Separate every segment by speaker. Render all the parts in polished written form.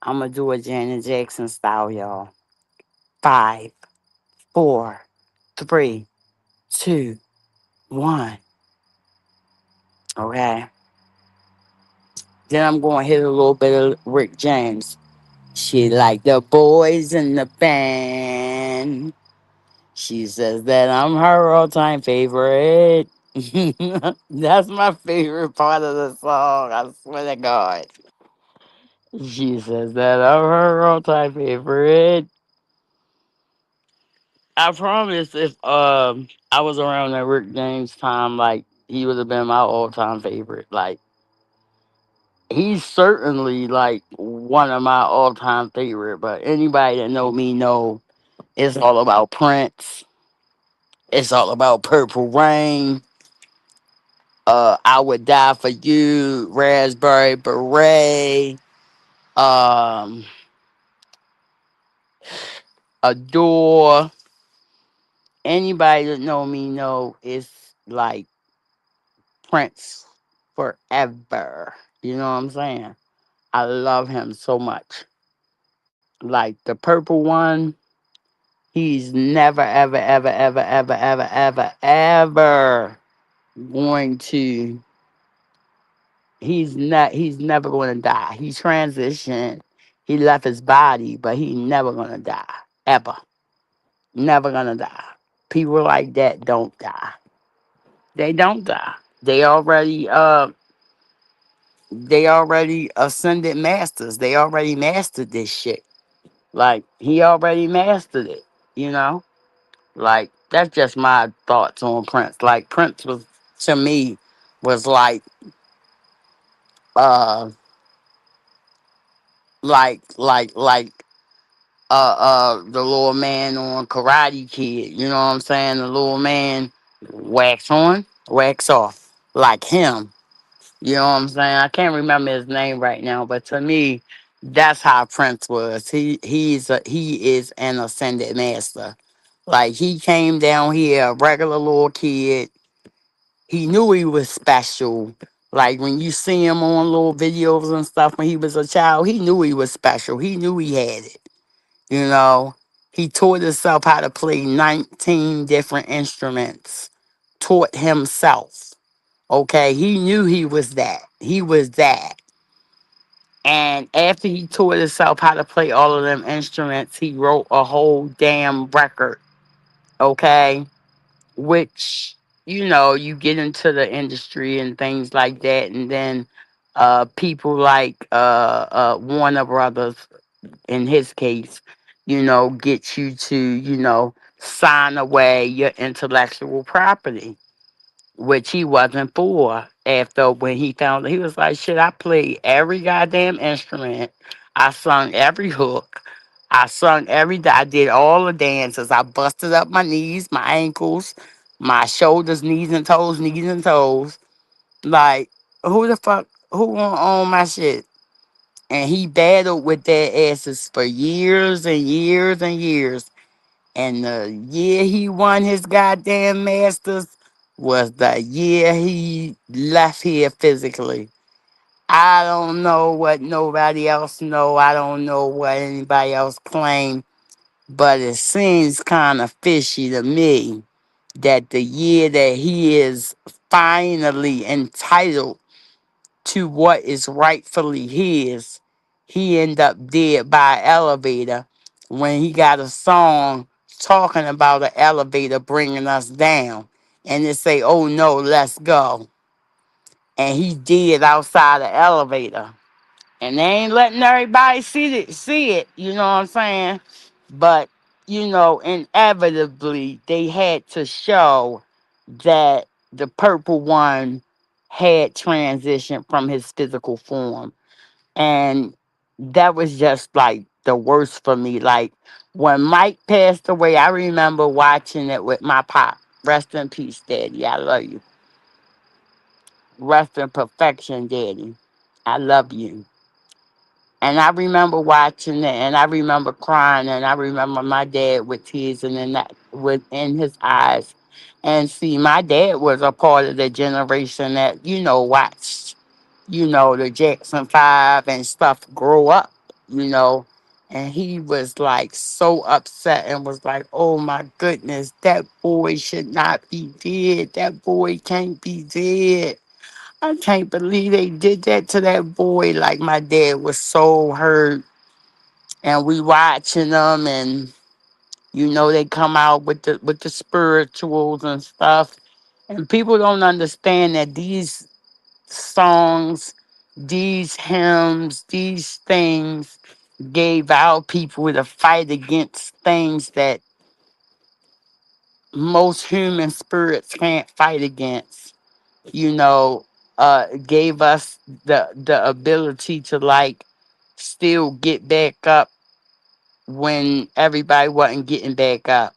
Speaker 1: I'm gonna do a Janet Jackson style, y'all. Five, four, three, two, one. Okay. Then I'm gonna hit a little bit of Rick James. She like the boys in the band. She says that I'm her all-time favorite. That's my favorite part of the song. I swear to God. She says that I'm her all-time favorite. I promise if I was around that Rick James time, like he would have been my all-time favorite. Like he's certainly like one of my all-time favorite. But anybody that know me know it's all about Prince. It's all about Purple Rain. I Would Die for You, Raspberry Beret, um, Adore. Anybody that know me know it's like Prince forever. You know what I'm saying? I love him so much. Like the purple one, he's never, ever, ever, ever, ever, ever, ever, ever going to. He's not. He's never going to die. He transitioned. He left his body, but he never gonna die ever. Never gonna die. People like that don't die. They don't die. They already ascended masters. They already mastered this shit. Like he already mastered it, you know? Like that's just my thoughts on Prince. Like Prince was to me was uh like the little man on Karate Kid, you know what I'm saying? The little man wax on, wax off. Like him. You know what I'm saying? I can't remember his name right now, but to me, that's how Prince was. He is an ascended master. Like he came down here, a regular little kid. He knew he was special. Like when you see him on little videos and stuff when he was a child, he knew he was special. He knew he had it. You know, he taught himself how to play 19 different instruments. Taught himself. Okay, he knew he was that. He was that. And after he taught himself how to play all of them instruments, he wrote a whole damn record. Okay, which you get into the industry and things like that, and then people like Warner Brothers, in his case, get you to sign away your intellectual property, which he wasn't for. After when he found, he was like, shit, I played every goddamn instrument. I sung every hook. I sung I did all the dances. I busted up my knees, my ankles, my shoulders, knees and toes, knees and toes. Like, who the fuck, who won't own my shit? And he battled with their asses for years and years and years. And the year he won his goddamn masters was the year he left here physically. I don't know what nobody else know. I don't know what anybody else claim, but it seems kind of fishy to me that the year that he is finally entitled to what is rightfully his, he ended up dead by an elevator when he got a song talking about an elevator bringing us down. And it say, oh no, let's go. And he did outside the elevator. And they ain't letting everybody see it, you know what I'm saying? But, inevitably, they had to show that the purple one had transitioned from his physical form. And that was just like the worst for me. Like when Mike passed away, I remember watching it with my pop. Rest in peace, Daddy. I love you. Rest in perfection, Daddy. I love you. And I remember watching it, and I remember crying, and I remember my dad with tears within his eyes. And see, my dad was a part of the generation that watched, the Jackson 5 and stuff grow up. you know. And he was like so upset and was like, oh my goodness, that boy should not be dead. That boy can't be dead. I can't believe they did that to that boy. Like my dad was so hurt. And we watching them, and they come out with the spirituals and stuff. And people don't understand that these songs, these hymns, these things gave our people to fight against things that most human spirits can't fight against. You know, gave us the ability to like still get back up when everybody wasn't getting back up,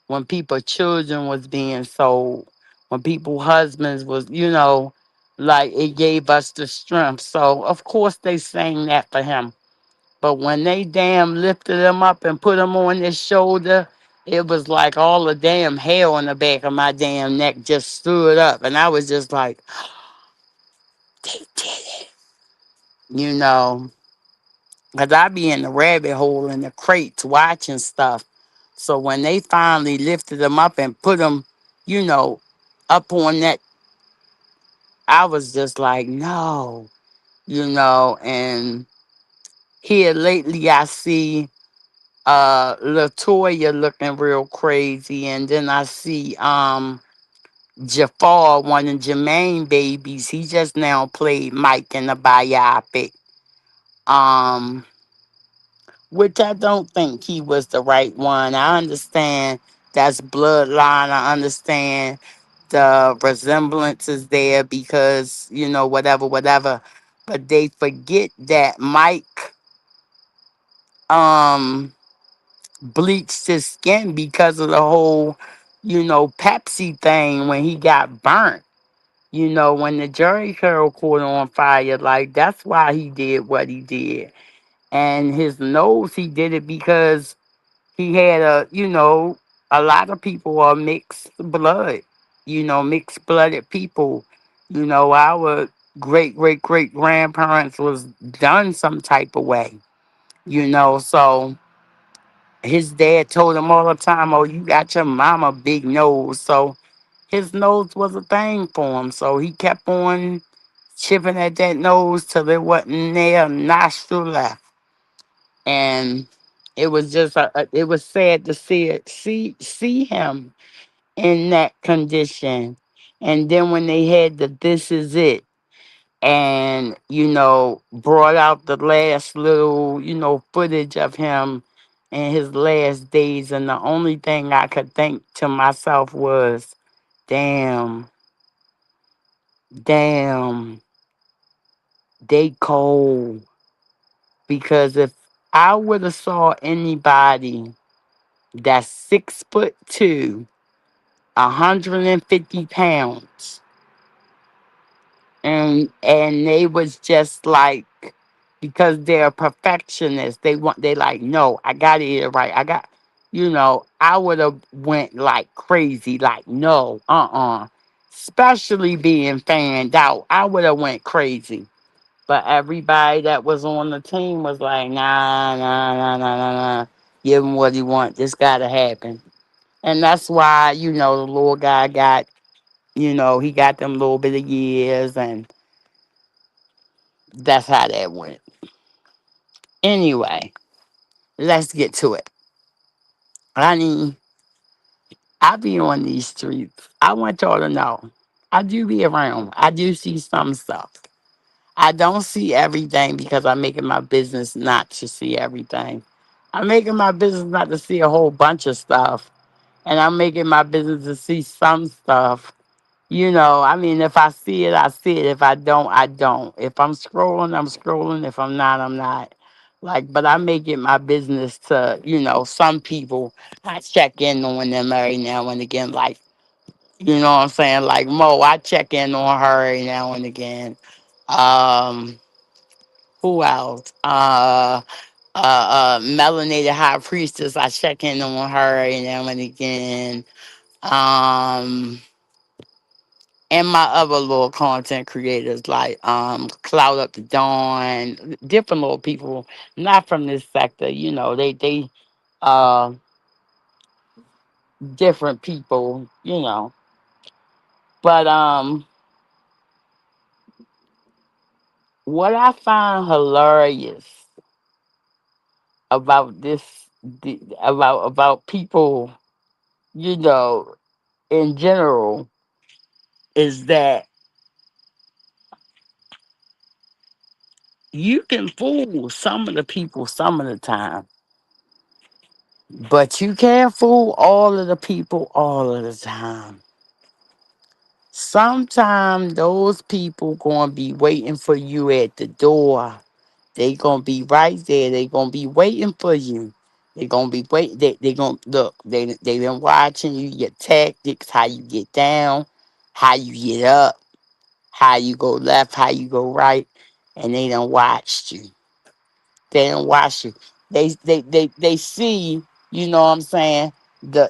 Speaker 1: when people children was being sold, when people husbands was, like it gave us the strength. So of course they sang that for him. But when they damn lifted him up and put him on their shoulder, it was like all the damn hair on the back of my damn neck just stood up. And I was just like, they did it. You know, because I be in the rabbit hole in the crates watching stuff. So when they finally lifted him up and put him, you know, up on that, I was just like, no, and here lately I see Latoya looking real crazy, and then I see Jafar, one of Jermaine babies. He just now played Mike in the biopic. Um which I don't think he was the right one. I understand that's bloodline. I understand the resemblance is there because, whatever, whatever. But they forget that Mike um bleached his skin because of the whole, Pepsi thing when he got burnt. When the Jerry curl caught on fire, like that's why he did what he did. And his nose, he did it because he had a lot of people are mixed blood, mixed blooded people. Our great grandparents was done some type of way, so his dad told him all the time, oh, you got your mama big nose. So his nose was a thing for him. So he kept on chipping at that nose till there wasn't there a nostril left. And it was just it was sad to see him in that condition. And then when they had the "This Is It" and brought out the last little footage of him in his last days, and the only thing I could think to myself was, damn, damn, they cold. Because if I would have saw anybody that's 6'2", 150 pounds, and they was just like, because they're perfectionists, they like, no, I gotta eat it right. I would have went like crazy, like, no, especially being fanned out, I would have went crazy. But everybody that was on the team was like, nah, nah, nah, nah, nah, nah. Give him what he want. This gotta happen. And that's why, the little guy got, he got them little bit of years, and that's how that went. Anyway, let's get to it. Honey, I be on these streets. I want y'all to know. I do be around. I do see some stuff. I don't see everything because I'm making my business not to see everything. I'm making my business not to see a whole bunch of stuff. And I'm making my business to see some stuff. I mean, if I see it, I see it. If I don't, I don't. If I'm scrolling, I'm scrolling. If I'm not, I'm not. Like, but I make it my business to, some people, I check in on them every now and again. Like, you know what I'm saying? Like Mo, I check in on her every now and again. Um, who else? Melanated High Priestess, I check in on her every now and again. Um, and my other little content creators like Cloud Up the Dawn, different little people, not from this sector, they uh different people. But what I find hilarious about about people, you know, in general, is that you can fool some of the people some of the time, but you can't fool all of the people all of the time. Sometimes those people gonna be waiting for you at the door. They gonna be right there. They gonna be waiting for you. They gonna be wait. They gonna look. They been watching you, your tactics, how you get down, how you get up, how you go left, how you go right, and they done watched you. They done watch you. They see. You know what I'm saying? The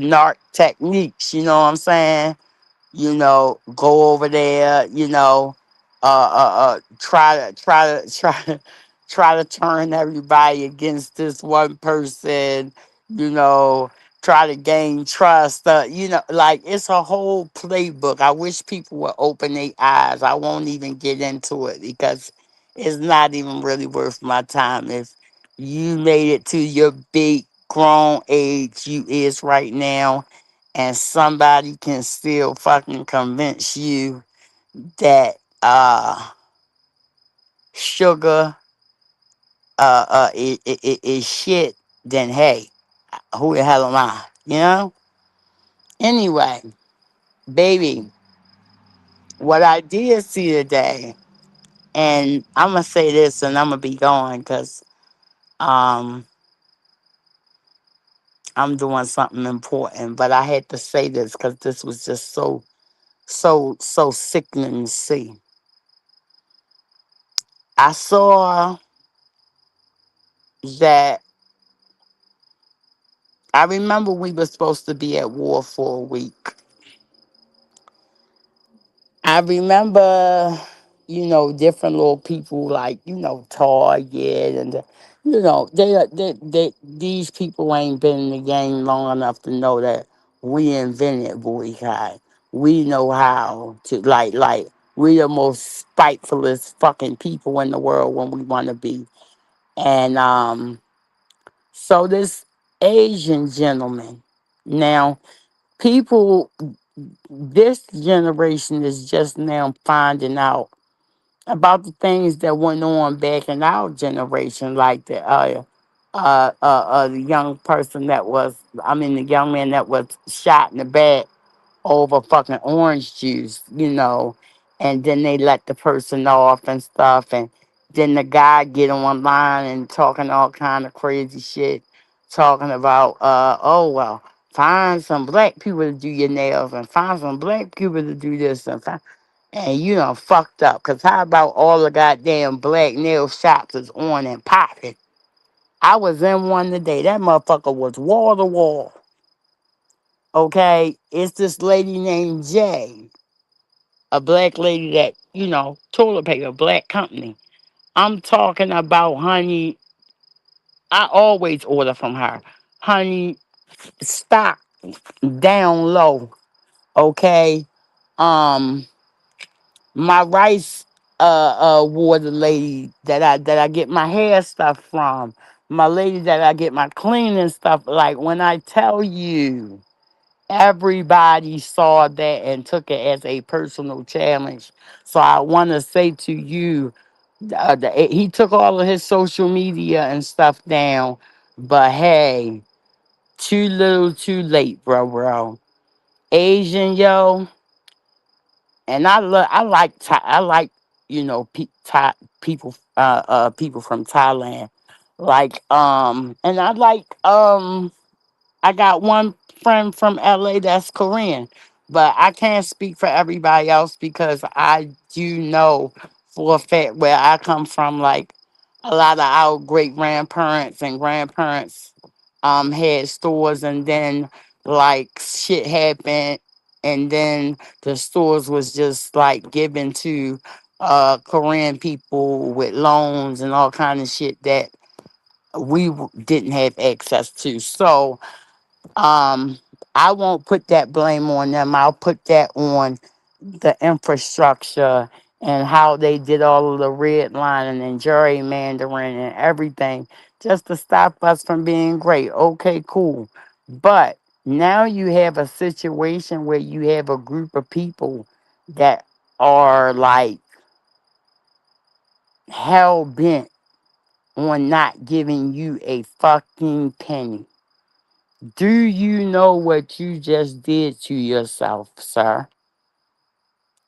Speaker 1: narc techniques. You know what I'm saying? Go over there, try to turn everybody against this one person, you know, try to gain trust. Like it's a whole playbook. I wish people would open their eyes. I won't even get into it because it's not even really worth my time. If you made it to your big grown age you is right now, and somebody can still fucking convince you that sugar is shit, then hey, who the hell am I? Anyway, baby, what I did see today, and I'm gonna say this, and I'm gonna be going because um I'm doing something important, but I had to say this because this was just so sickening to see. I saw that I remember we were supposed to be at war for a week. I remember, different little people like, Target and, these people ain't been in the game long enough to know that we invented boycott. We know how to, we the most spitefulest fucking people in the world when we want to be. And so this Asian gentleman, now, people, this generation is just now finding out about the things that went on back in our generation, like the young person that was, I mean, the young man that was shot in the back over fucking orange juice, and then they let the person off and stuff, and then the guy get online and talking all kind of crazy shit, talking about oh well, find some black people to do your nails and find some black people to do this and you done fucked up, cause how about all the goddamn black nail shops is on and popping? I was in one today. That motherfucker was wall to wall. Okay, it's this lady named Jay, a black lady that, toilet paper, black company. I'm talking about, honey, I always order from her. Honey, stock down low, okay? Um, my rice water lady that I get my hair stuff from, my lady that I get my cleaning stuff, like when I tell you, everybody saw that and took it as a personal challenge. So I want to say to you, he took all of his social media and stuff down, but hey, too little, too late, bro. Asian yo, and I like people people from Thailand, like and I got one friend from LA that's Korean, but I can't speak for everybody else because I do know for a fact where I come from, like a lot of our great grandparents and grandparents had stores, and then like shit happened. and then the stores was just like given to Korean people with loans and all kind of shit that didn't have access to. So um, I won't put that blame on them. I'll put that on the infrastructure and how they did all of the redlining and gerrymandering and everything just to stop us from being great. Okay, cool. But now you have a situation where you have a group of people that are like hell bent on not giving you a fucking penny. Do you know what you just did to yourself, sir?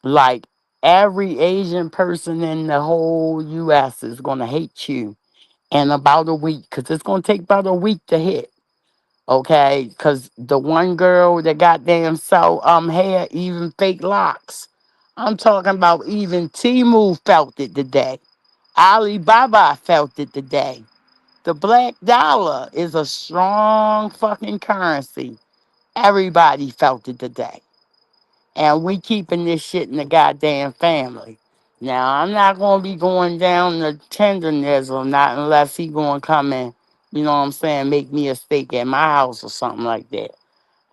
Speaker 1: Like every Asian person in the whole US is gonna hate you in about a week because it's gonna take about a week to hit. Okay, because the one girl that got damn so hair, even fake locks. I'm talking about even Timu felt it today. Alibaba felt it today. The black dollar is a strong fucking currency. Everybody felt it today. And we keeping this shit in the goddamn family. Now, I'm not going to be going down the tenderness or not unless he going to come and, you know what I'm saying, make me a steak at my house or something like that.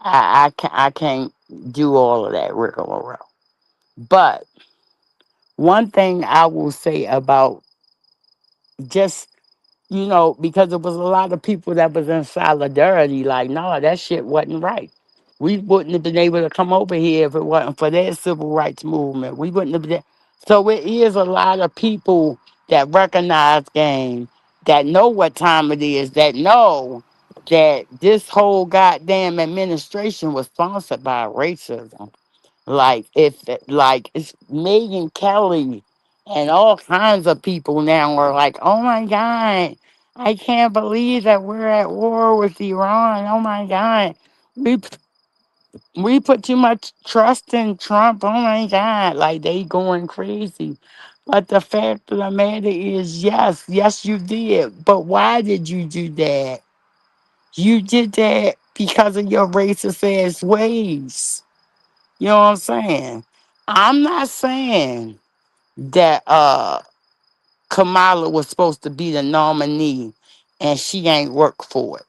Speaker 1: I can't do all of that rigmarole. But one thing I will say about just, because there was a lot of people that was in solidarity, like, no, that shit wasn't right. We wouldn't have been able to come over here if it wasn't for that civil rights movement. We wouldn't have been. So it is a lot of people that recognize game, that know what time it is, that know that this whole goddamn administration was sponsored by racism. Like it's Megan Kelly and all kinds of people now are like, oh my God, I can't believe that we're at war with Iran. Oh my God. We we put too much trust in Trump. Oh my God. Like they going crazy. But the fact of the matter is, yes, you did. But why did you do that? You did that because of your racist ass ways. You know what I'm saying? I'm not saying that Kamala was supposed to be the nominee and she ain't work for it.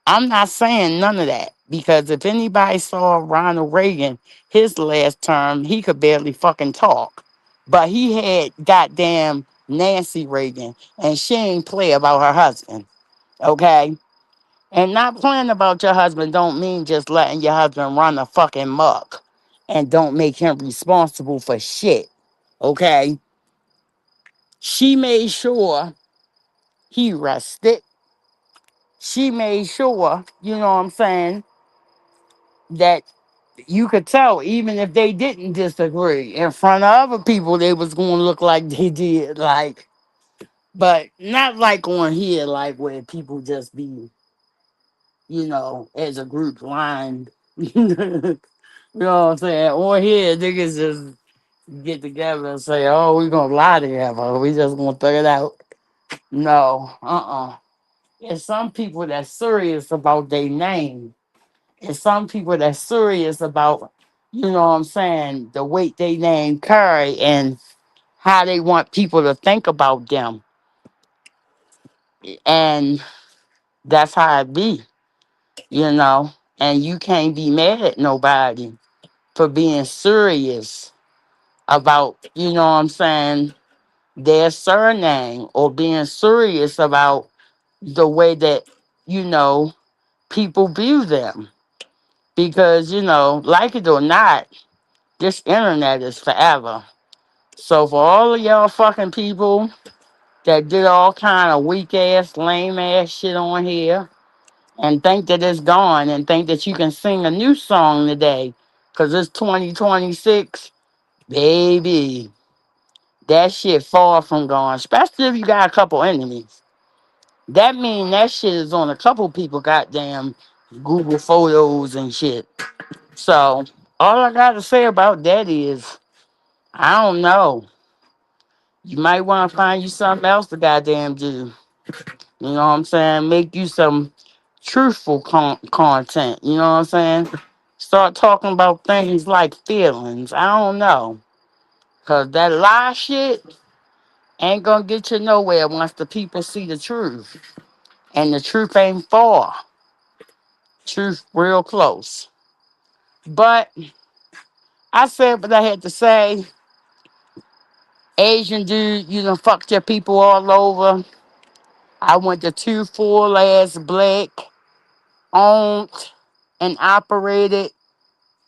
Speaker 1: I'm not saying none of that because if anybody saw Ronald Reagan his last term, he could barely fucking talk. But he had goddamn Nancy Reagan and she ain't play about her husband. Okay? And not playing about your husband don't mean just letting your husband run a fucking muck and don't make him responsible for shit. Okay? She made sure he rested. She made sure, you know what I'm saying, that you could tell even if they didn't disagree in front of other people, they was going to look like they did. Like, but not like on here, like where people just be, as a group lined. You know what I'm saying? Or here, niggas just get together and say, oh, we're going to lie together. We just going to throw it out. No, There's some people that's serious about their name. There's some people that's serious about, you know what I'm saying, the weight they name carry and how they want people to think about them. And that's how it be, you know. And you can't be mad at nobody for being serious about, you know what I'm saying, their surname or being serious about the way that, you know, people view them. Because, like it or not, this internet is forever. So for all of y'all fucking people that did all kind of weak ass, lame ass shit on here and think that it's gone and think that you can sing a new song today because it's 2026, baby, that shit far from gone, especially if you got a couple enemies. That mean that shit is on a couple people goddamn Google Photos and shit. So all I got to say about that is, I don't know. You might want to find you something else to goddamn do. You know what I'm saying? Make you some truthful content. You know what I'm saying? start talking about things like feelings. I don't know. Because that lie shit ain't going to get you nowhere once the people see the truth. And the truth ain't far. Truth real close. But I said what I had to say. Asian dude, you done fucked your people all over. I went to two full ass black owned and operated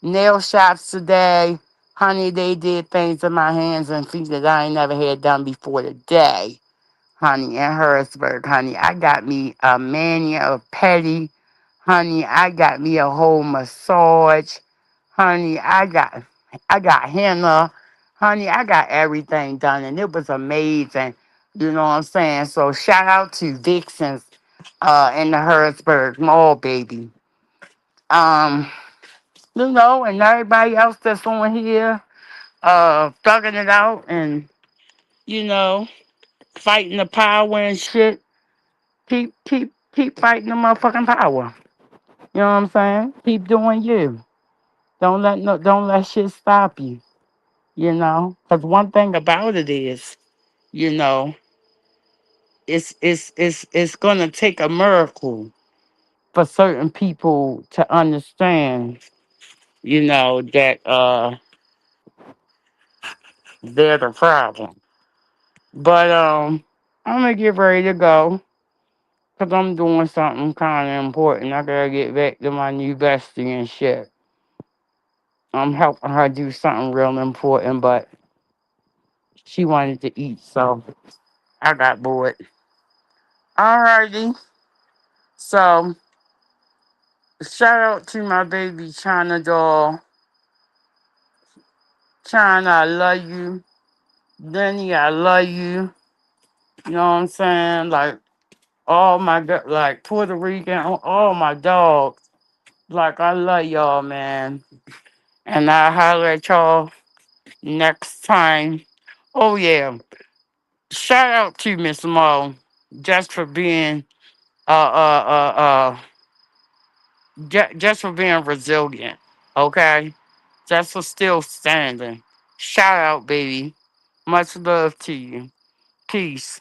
Speaker 1: nail shops today. Honey, they did things in my hands and feet that I ain't never had done before today. Honey, in Harrisburg, honey, I got me a mania of petty. Honey, I got me a whole massage. Honey, I got henna. Honey, I got everything done and it was amazing. You know what I'm saying? So shout out to Vixens in the Harrisburg Mall, baby. Um, and everybody else that's on here, thugging it out and, you know, fighting the power and shit. Keep fighting the motherfucking power. You know what I'm saying? Keep doing you. Don't let shit stop you. You know, because one thing about it is, you know, it's gonna take a miracle for certain people to understand, that they're the problem. But I'm gonna get ready to go because I'm doing something kind of important. I gotta get back to my new bestie and shit. I'm helping her do something real important, but she wanted to eat, so I got bored. Alrighty. So shout out to my baby China doll. China, I love you. Denny, I love you. You know what I'm saying? Like all my like Puerto Rican, all my dogs. Like I love y'all, man. And I'll holler at y'all next time. Oh yeah. Shout out to Miss Mo just for being uh just for being resilient. Okay? Just for still standing. Shout out, baby. Much love to you. Peace.